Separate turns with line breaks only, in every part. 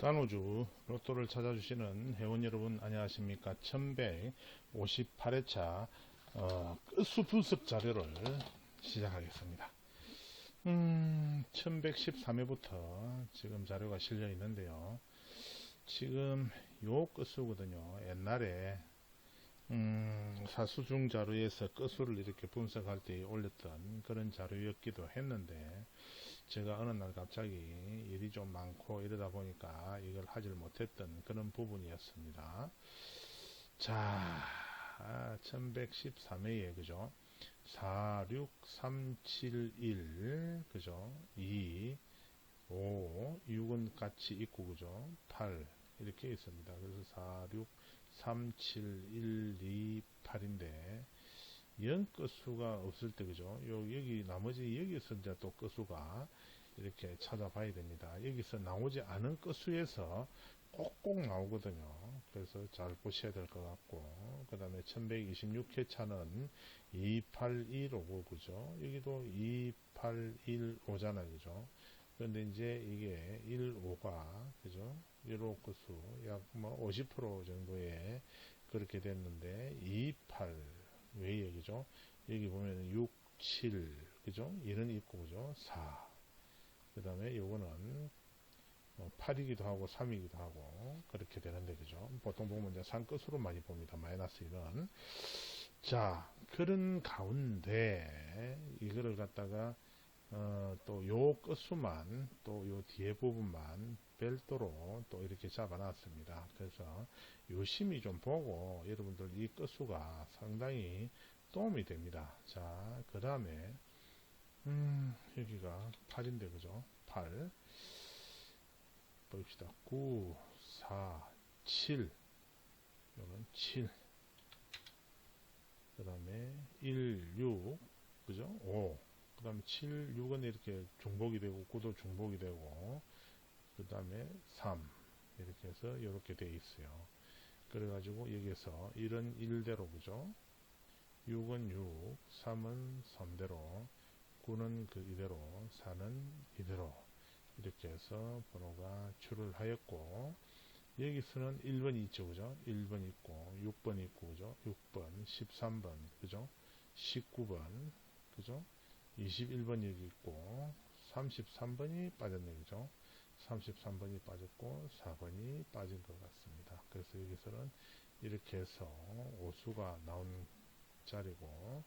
간호주 로또를 찾아주시는 회원 여러분 안녕하십니까. 1158회차 끝수 분석 자료를 시작하겠습니다. 1113회부터 지금 자료가 실려 있는데요. 지금 요 끝수거든요. 옛날에 사수중 자료에서 끝수를 이렇게 분석할 때 올렸던 그런 자료였기도 했는데, 제가 어느 날 갑자기 일이 좀 많고 이러다 보니까 이걸 하질 못했던 그런 부분이었습니다. 자, 1113회에 그죠? 4, 6, 3, 7, 1 그죠? 2, 5, 6은 같이 있고 그죠? 8 이렇게 있습니다. 그래서 4, 6, 3, 7, 1, 2, 8인데 0 끝수가 없을 때 그죠? 여기 나머지 여기서 이제 또 끝수가 이렇게 찾아봐야 됩니다. 여기서 나오지 않은 끝수에서 꼭꼭 나오거든요. 그래서 잘 보셔야 될 것 같고, 그 다음에 1126회차는 2815고 그죠? 여기도 2815잖아요. 그죠? 그런데 이제 이게 15가 그죠? 15 끝수 약 뭐 50% 정도에 그렇게 됐는데 28 왜 여기죠? 여기 보면 6, 7 그죠? 1은 있고 그죠? 4 그 다음에 요거는 8이기도 하고 3이기도 하고 그렇게 되는데 그죠? 보통 보면 이제 산끝으로 많이 봅니다. 마이너스 1은. 자, 그런 가운데 이거를 갖다가 또 요 끝수만 또 요 뒤에 부분만 별도로 또 이렇게 잡아놨습니다. 그래서 유심히 좀 보고 여러분들 이 끝수가 상당히 도움이 됩니다. 자, 그 다음에 여기가 8인데 그죠? 8 봅시다. 9, 4, 7 이건 7 그 다음에 1, 6 그죠? 5 그 다음에 7, 6은 이렇게 중복이 되고 9도 중복이 되고 그 다음에 3 이렇게 해서 이렇게 돼 있어요. 그래가지고 여기서 1은 1대로 그죠? 6은 6, 3은 3대로, 9는 그 이대로, 4는 이대로 이렇게 해서 번호가 출을 하였고, 여기서는 1번이 있죠. 그죠? 1번 있고 6번 있고 그죠? 6번, 13번 그죠? 19번 그죠? 21번 여기 있고 33번이 빠졌네. 그죠? 33번이 빠졌고 4번이 빠진 것 같습니다. 그래서 여기서는 이렇게 해서 오수가 나온 자리고,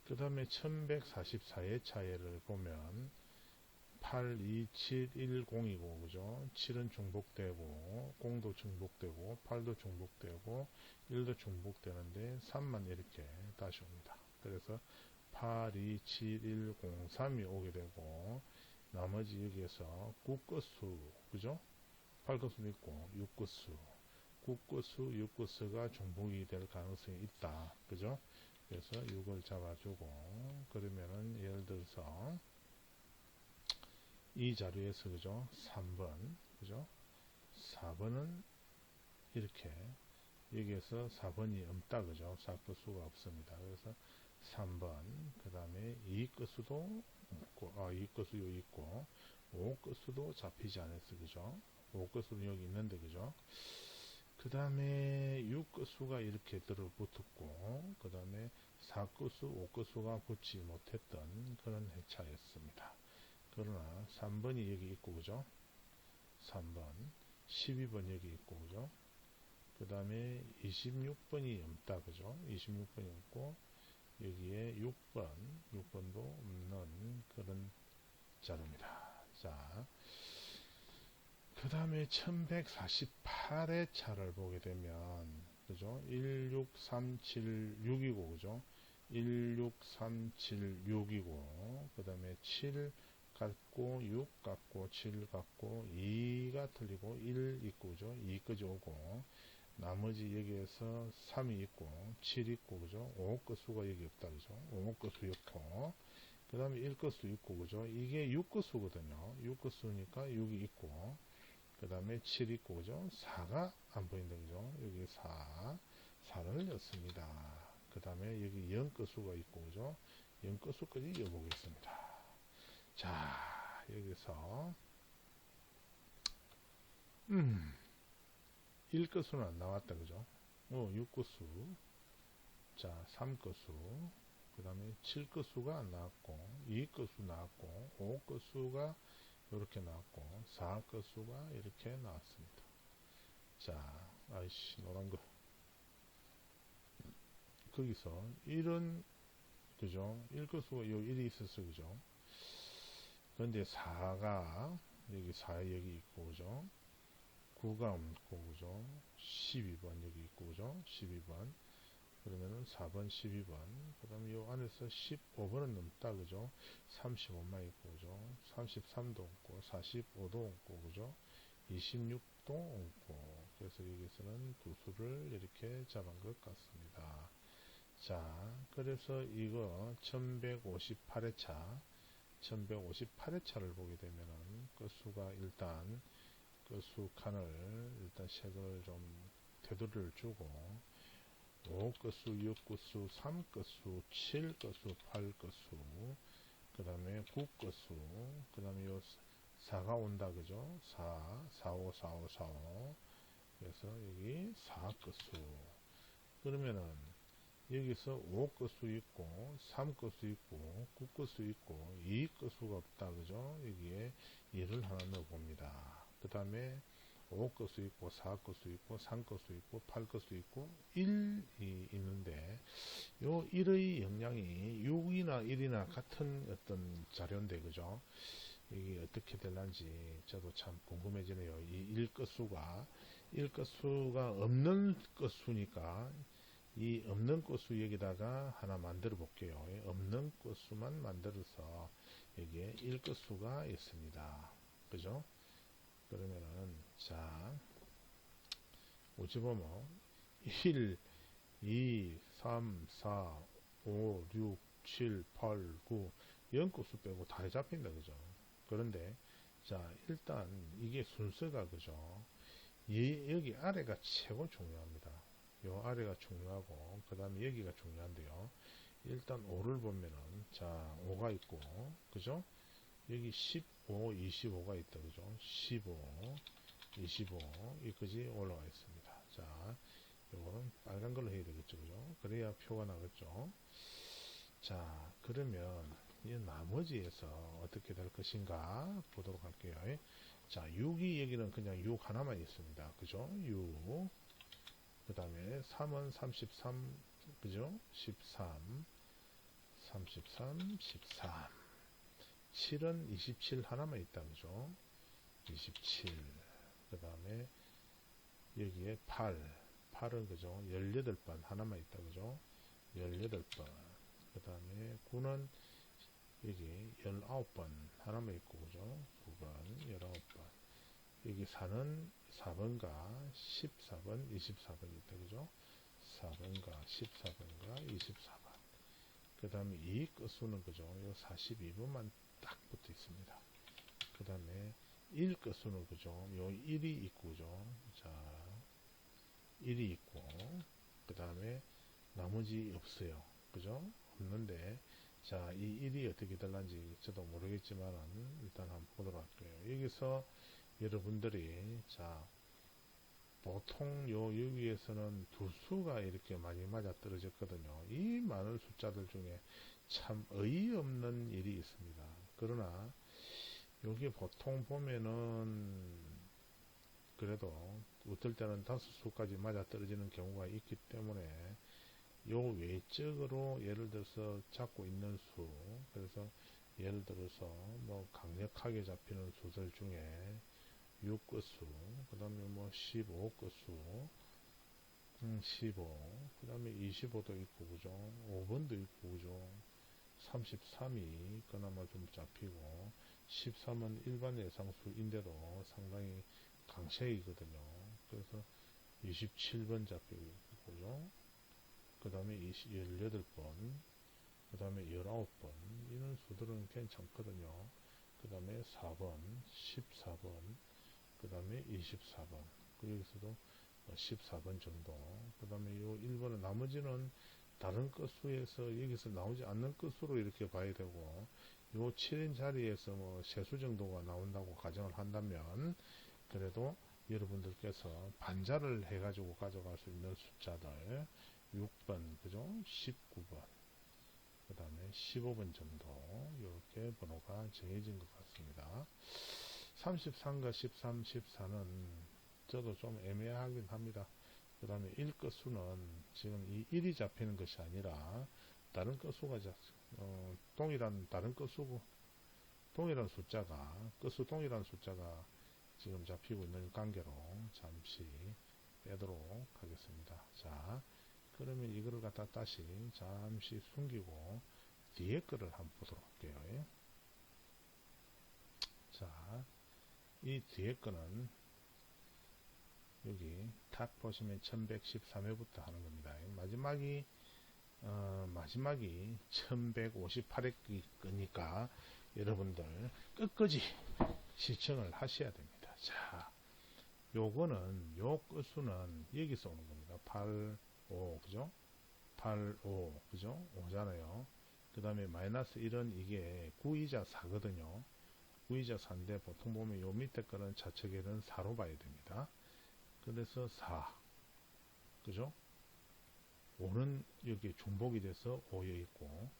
그 다음에 1144의 차이를 보면 8, 2, 7, 1, 0이고 그죠? 7은 중복되고 0도 중복되고 8도 중복되고 1도 중복되는데 3만 이렇게 다시 옵니다. 그래서 8, 2, 7, 1, 0, 3이 오게 되고, 나머지 여기에서 9끝수 그죠? 8끝수도 있고 6끝수 9끝수 6끝수가 중복이 될 가능성이 있다. 그죠? 그래서 6을 잡아주고, 그러면은 예를 들어서 이 자료에서 그죠? 3번 그죠? 4번은 이렇게 여기에서 4번이 없다. 그죠? 4끝수가 없습니다. 그래서 3번 그 다음에 2끝수도 없고 2끝수 여기 있고 5끝수도 잡히지 않았어. 그죠? 5끝수는 여기 있는데 그죠? 그 다음에 6끝수가 이렇게 들어붙었고, 그 다음에 4끝수, 5끝수가 붙지 못했던 그런 회차였습니다. 그러나 3번이 여기 있고 그죠? 3번 12번 여기 있고 그죠? 그 다음에 26번이 없다. 그죠? 26번이 없고 여기에 6번도 없는 그런 자료입니다. 자, 그 다음에 1148의 차를 보게 되면 그죠? 16376이고 그죠? 16376이고 그 다음에 7 같고 6 같고 7 같고 2가 틀리고 1 있고 그죠? 2까지 오고, 나머지 여기에서 3이 있고 7 있고 그죠? 5끝수가 여기 없다. 그죠? 5끝수 없고, 그 다음에 1끝수 있고 그죠? 이게 6끝수거든요. 6끝수니까 6이 있고, 그 다음에 7 있고 그죠? 4가 안 보인다. 그죠? 여기 4를 넣습니다. 그 다음에 여기 0끝수가 있고 그죠? 0끝수까지 여보겠습니다. 자, 여기서 음, 1끝수는 안 나왔다, 그죠? 6끝수, 자, 3끝수, 그 다음에 7끝수가 안 나왔고, 2끝수 나왔고, 5끝수가 이렇게 나왔고, 4끝수가 이렇게 나왔습니다. 자, 아이씨, 노란 거. 거기서 1은, 그죠? 1끝수가 요 1이 있었어, 그죠? 그런데 4가, 여기 4 여기 있고, 그죠? 9가 없고, 그죠? 12번 여기 있고, 그죠? 12번. 그러면은 4번, 12번. 그 다음에 요 안에서 15번은 넘다, 그죠? 35만 있고, 그죠? 33도 없고, 45도 없고, 그죠? 26도 없고. 그래서 여기서는 두 수를 이렇게 잡은 것 같습니다. 자, 그래서 이거 1158회차, 1158회차를 보게 되면은 그 수가 일단 그 수 칸을 일단 색을 좀 테두리를 주고 5끝수, 6끝수, 3끝수, 7끝수, 8끝수, 그 다음에 9끝수, 그 다음에 요 4가 온다, 그죠? 4, 4, 5, 4, 5, 4, 5. 그래서 여기 4끝수. 그러면은 여기서 5끝수 있고, 3끝수 있고, 9끝수 있고, 2끝수가 없다, 그죠? 여기에 1을 하나 넣어봅니다. 그 다음에 5끝수 있고, 4끝수 있고, 3끝수 있고, 8끝수 있고, 1이 있는데, 요 1의 영향이 6이나 1이나 같은 어떤 자료인데, 그죠? 이게 어떻게 될란지 저도 참 궁금해지네요. 이 1끝수가 없는 끝수니까, 이 없는 꽃수 여기다가 하나 만들어 볼게요. 없는 꽃수만 만들어서 여기에 1끝수가 있습니다. 그죠? 그러면은 자 어찌 보면 1, 2, 3, 4, 5, 6, 7, 8, 9 0끝수 빼고 다 잡힌다. 그죠? 그런데 자 일단 이게 순서가 그죠? 여기 아래가 최고 중요합니다. 요 아래가 중요하고 그 다음에 여기가 중요한데요. 일단 5를 보면은 자 5가 있고 그죠? 여기 15, 25가 있다. 그죠? 15, 25 이까지 올라와 있습니다. 자 요거는 빨간 걸로 해야 되겠죠. 그죠? 그래야 표가 나겠죠. 자 그러면 이 나머지에서 어떻게 될 것인가 보도록 할게요. 자 6이 여기는 그냥 6 하나만 있습니다. 그죠? 6 그 다음에 3은 33, 그죠? 13, 33, 13. 7은 27 하나만 있다, 그죠? 27. 그 다음에 여기에 8은 그죠? 18번 하나만 있다, 그죠? 18번. 그 다음에 9는 여기 19번 하나만 있고, 그죠? 9번, 19번. 여기 4는 4번과 14번, 24번 있다, 그죠? 4번과 14번과 24번. 그 다음에 이 끝수는 그죠? 요 42번만 딱 붙어 있습니다. 그 다음에 1 끝수는 그죠? 요 1이 있고, 그죠? 자, 1이 있고, 그 다음에 나머지 없어요. 그죠? 없는데, 자, 이 1이 어떻게 될란지 저도 모르겠지만은, 일단 한번 보도록 할게요. 여기서 여러분들이, 자, 보통 요 여기에서는 두 수가 이렇게 많이 맞아 떨어졌거든요. 이 많은 숫자들 중에 참 어이없는 일이 있습니다. 그러나 여기 보통 보면은 그래도 어떨 때는 다섯 수까지 맞아 떨어지는 경우가 있기 때문에 요 외적으로 예를 들어서 잡고 있는 수, 그래서 예를 들어서 뭐 강력하게 잡히는 수들 중에 6끝수, 그 다음에 뭐 15끝수, 15, 그 다음에 25도 있고, 그죠? 5번도 있고, 그죠? 33이 그나마 좀 잡히고, 13은 일반 예상수인데도 상당히 강세이거든요. 그래서 27번 잡히고 있고, 그죠? 그 다음에 18번, 그 다음에 19번, 이런 수들은 괜찮거든요. 그 다음에 4번, 14번, 그 다음에 24번, 여기서도 14번 정도. 그 다음에 요 1번은 나머지는 다른 끝수에서 여기서 나오지 않는 끝수로 이렇게 봐야 되고, 요 7인 자리에서 뭐 세수 정도가 나온다고 가정을 한다면, 그래도 여러분들께서 반자를 해가지고 가져갈 수 있는 숫자들 6번, 그죠? 19번, 그 다음에 15번 정도 이렇게 번호가 정해진 것 같습니다. 33과 13, 14는 저도 좀 애매하긴 합니다. 그 다음에 1끝수는 지금 이 1이 잡히는 것이 아니라 다른 끝수가 동일한 다른 끝수고 동일한 숫자가 끝수 동일한 숫자가 지금 잡히고 있는 관계로 잠시 빼도록 하겠습니다. 자, 그러면 이거를 갖다 다시 잠시 숨기고 뒤에 거를 한번 보도록 할게요. 자, 이 뒤에 거는 여기 탁 보시면 1113회부터 하는 겁니다. 마지막이 1158회 거니까 여러분들 끝까지 시청을 하셔야 됩니다. 자, 요거는 요 끝수는 여기서 오는 겁니다. 8, 5, 그죠? 8, 5, 그죠? 5잖아요. 그 다음에 마이너스 1은 이게 9이자 4거든요. 9이자 4인데 보통 보면 요 밑에 거는 좌측에는 4로 봐야 됩니다. 그래서 4, 그죠? 5는 여기 중복이 돼서 5에 있고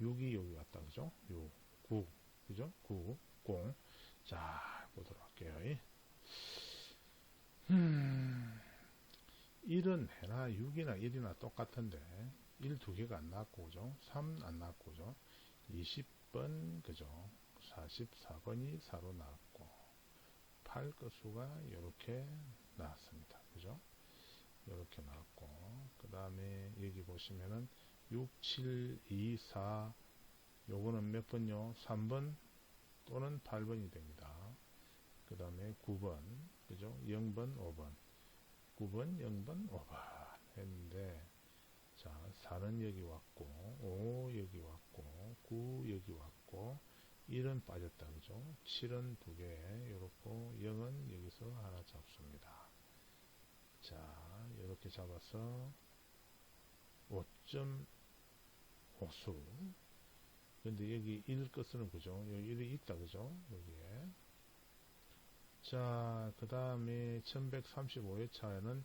6이 여기 왔다, 그죠? 6, 9, 그죠? 9, 0. 자, 보도록 할게요. 1은 해나 6이나 1이나 똑같은데 1 두 개가 안 나왔고, 그죠? 3 안 나왔고, 그죠? 20번, 그죠? 44번이 4로 나왔고 8 끝수가 이렇게 나왔습니다. 그죠? 이렇게 나왔고, 그 다음에 여기 보시면은 6, 7, 2, 4 요거는 몇 번요? 3번 또는 8번이 됩니다. 그 다음에 9번, 그죠? 0번, 5번. 9번, 0번, 5번 했는데, 자, 4는 여기 왔고, 5 여기 왔고, 9 여기 왔고, 1은 빠졌다, 그죠? 7은 두 개, 요렇고, 0은 여기서 하나 잡습니다. 자, 이렇게 잡아서 5.5수. 근데 여기 1 끝은 그죠? 여기 1이 있다, 그죠? 여기에. 자, 그 다음에 1135회차에는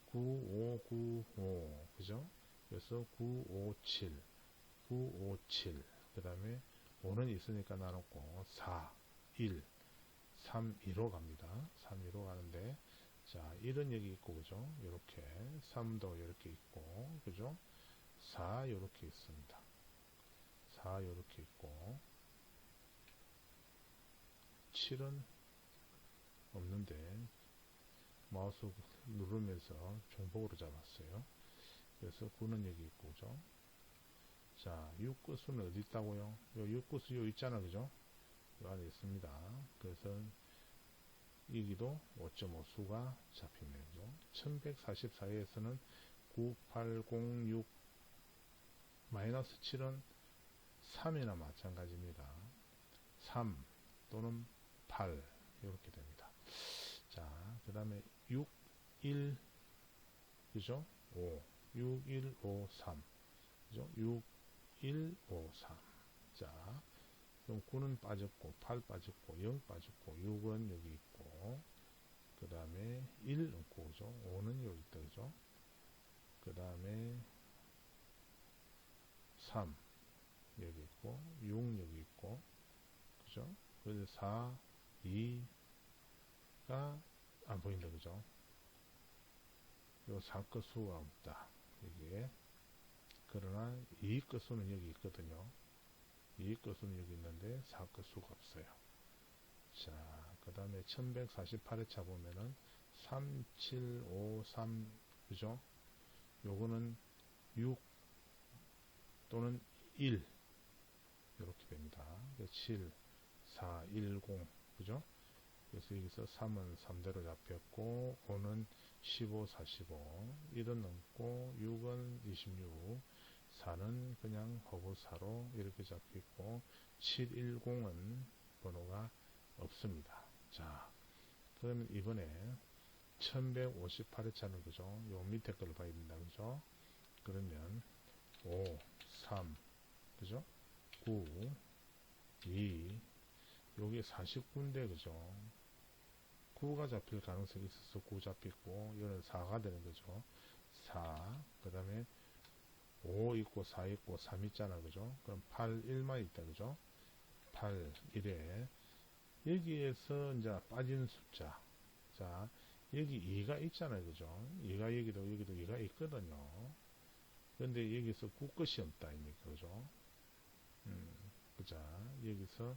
9595, 그죠? 그래서 957, 957. 그 다음에 5는 있으니까 나눴고, 4, 1, 3, 2로 갑니다. 3, 2로 가는데, 자, 1은 여기 있고, 그죠? 요렇게. 3도 이렇게 있고, 그죠? 4, 요렇게 있습니다. 4, 요렇게 있고, 7은 없는데, 마우스 누르면서 중복으로 잡았어요. 그래서 9는 여기 있고, 그죠? 자, 6끝수는 어디 있다고요? 요 6끝수 요 있잖아, 그죠? 요 안에 있습니다. 그래서 여기도 5.5수가 잡히네요. 1144회에서는 9806 마이너스 7은 3이나 마찬가지입니다. 3 또는 8 이렇게 됩니다. 자, 그 다음에 6, 1 그죠? 5 6, 1, 5, 3 그죠? 6, 1, 5, 3 자, 그럼 9는 빠졌고 8 빠졌고 0 빠졌고 6은 여기 있고 그 다음에 1 없고 그죠? 5는 여기 있다 그죠? 그 다음에 3 여기 있고 6 여기 있고 그죠? 그래서 4, 2가 안 보인다 그죠? 요 4끝수가 없다 여기에. 그러나 2끝수는 여기 있거든요. 2끝수는 여기 있는데 4끝수가 없어요. 자, 그 다음에 1148회차 보면은 3, 7, 5, 3 그죠? 요거는 6 또는 1 이렇게 됩니다. 7, 4, 1, 0 그죠? 그래서 여기서 3은 3대로 잡혔고 5는 15, 45 1은 넘고 6은 26 4는 그냥 허브사로 이렇게 잡혀있고 710은 번호가 없습니다. 자, 그러면 이번에 1158회차는 그죠? 요 밑에 거를 봐야 된다 그죠? 그러면 5, 3 그죠? 9, 2 요게 49인데 그죠? 9가 잡힐 가능성이 있어서 9 잡혔고, 이거는 4가 되는 거죠. 4, 그 다음에 5 있고 4 있고 3 있잖아, 그죠? 그럼 8, 1만 있다, 그죠? 8, 1에 여기에서 이제 빠진 숫자. 자, 여기 2가 있잖아요, 그죠? 2가 여기도 2가 있거든요. 근데 여기서 9 것이 없다, 아닙니까, 그죠? 그자, 여기서,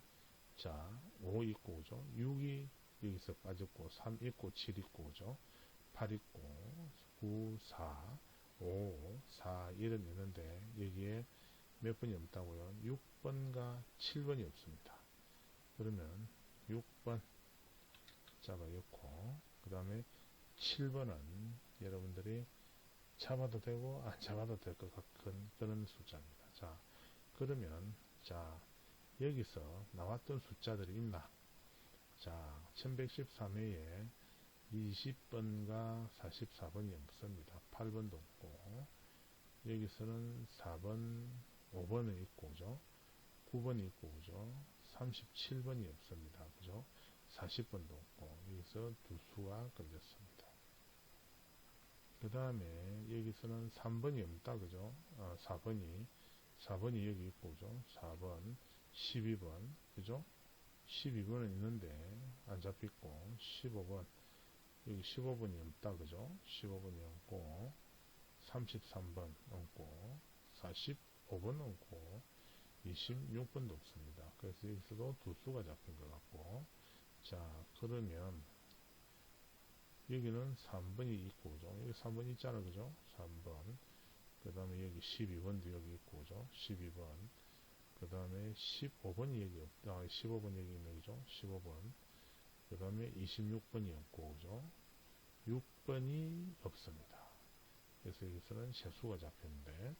자, 5 있고, 그죠? 6이 여기서 빠졌고, 3 있고, 7 있고, 그죠? 8 있고, 9, 4, 5, 4, 이런 있는데, 여기에 몇 번이 없다고요? 6번과 7번이 없습니다. 그러면 6번 잡아였고, 그 다음에 7번은 여러분들이 잡아도 되고 안 잡아도 될 것 같은 그런 숫자입니다. 자, 그러면 자, 여기서 나왔던 숫자들이 있나? 자, 1113회에 20번과 44번이 없습니다. 8번도 없고, 여기서는 4번, 5번은 있고, 그죠? 9번이 있고, 그죠? 37번이 없습니다. 그죠? 40번도 없고, 여기서 두 수가 걸렸습니다. 그 다음에 여기서는 3번이 없다, 그죠? 4번이 여기 있고, 그죠? 4번, 12번, 그죠? 12번은 있는데, 안 잡혔고, 15번, 여기 15번이 없다, 그죠? 15번이 없고, 33번 없고, 45번 없고, 26번도 없습니다. 그래서 여기서도 두 수가 잡힌 것 같고, 자, 그러면, 여기는 3번이 있고, 그죠? 여기 3번 있잖아, 그죠? 3번. 그 다음에 여기 12번도 여기 있고, 그죠? 12번. 그 다음에 15번이 여기 없다. 15번 여기 있네, 그죠? 15번. 그 다음에 26번이 없고, 그죠? 6번이 없습니다. 그래서 여기서는 세수가 잡혔는데,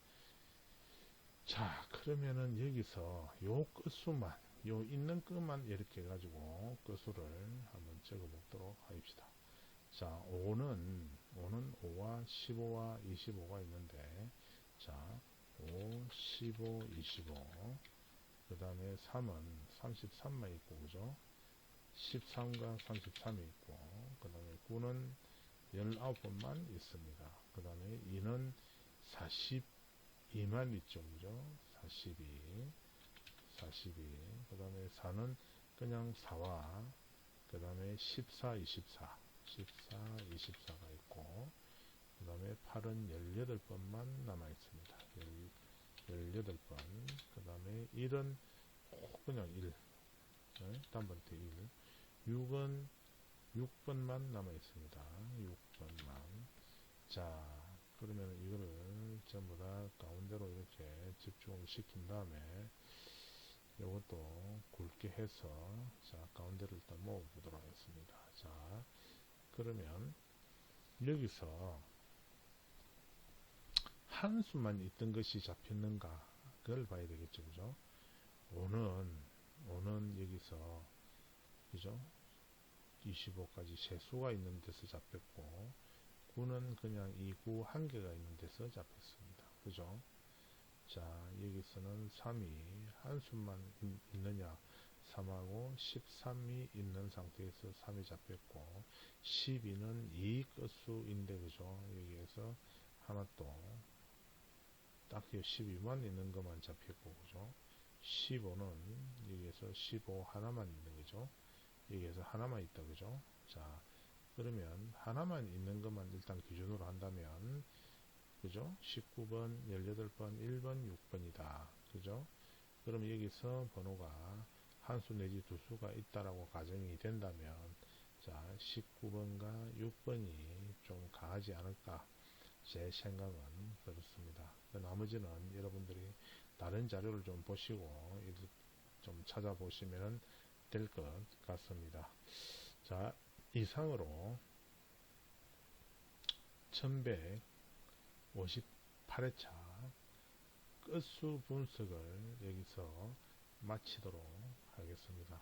자, 그러면은 여기서 요 끝수만, 요 있는 끝만 이렇게 해가지고 끝수를 한번 적어 보도록 하십시다. 자, 5는 5와 15와 25가 있는데, 자, 5, 15, 25. 그 다음에 3은 33만 있고, 그죠? 13과 33이 있고, 그 다음에 9는 19번만 있습니다. 그 다음에 2는 42만 있죠, 그죠? 42. 그 다음에 4는 그냥 4와, 그 다음에 14, 24. 24가 있고, 그 다음에 8은 18번만 남아 있습니다. 18번. 그 다음에 1은 그냥 1. 네? 단번째 1. 6은 6번만 남아 있습니다. 6번만. 자, 그러면 이거를 전부 다 가운데로 이렇게 집중을 시킨 다음에 이것도 굵게 해서 자, 가운데를 일단 모아 보도록 하겠습니다. 자, 그러면 여기서 한 수만 있던 것이 잡혔는가 그걸 봐야 되겠죠, 그죠? 5는 여기서 그죠? 25까지 세 수가 있는 데서 잡혔고, 9는 그냥 2구 한 개가 있는 데서 잡혔습니다. 그죠? 자, 여기서는 3이 한 수만 있느냐? 3하고 13이 있는 상태에서 3이 잡혔고, 12는 2 끝수인데, 그죠? 여기에서 하나 또, 딱 12만 있는 것만 잡혔고, 그죠? 15는 여기에서 15 하나만 있는 거죠? 여기에서 하나만 있다, 그죠? 자, 그러면 하나만 있는 것만 일단 기준으로 한다면, 그죠? 19번, 18번, 1번, 6번이다. 그죠? 그럼 여기서 번호가 한 수 내지 두 수가 있다라고 가정이 된다면, 자, 19번과 6번이 좀 강하지 않을까? 제 생각은 그렇습니다. 나머지는 여러분들이 다른 자료를 좀 보시고, 좀 찾아보시면 될 것 같습니다. 자, 이상으로 1158회차 끝수 분석을 여기서 마치도록 하겠습니다.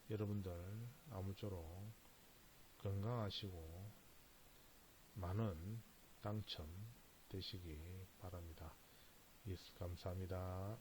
여러분들 아무쪼록 건강하시고 많은 당첨 되시기 바랍니다. 감사합니다.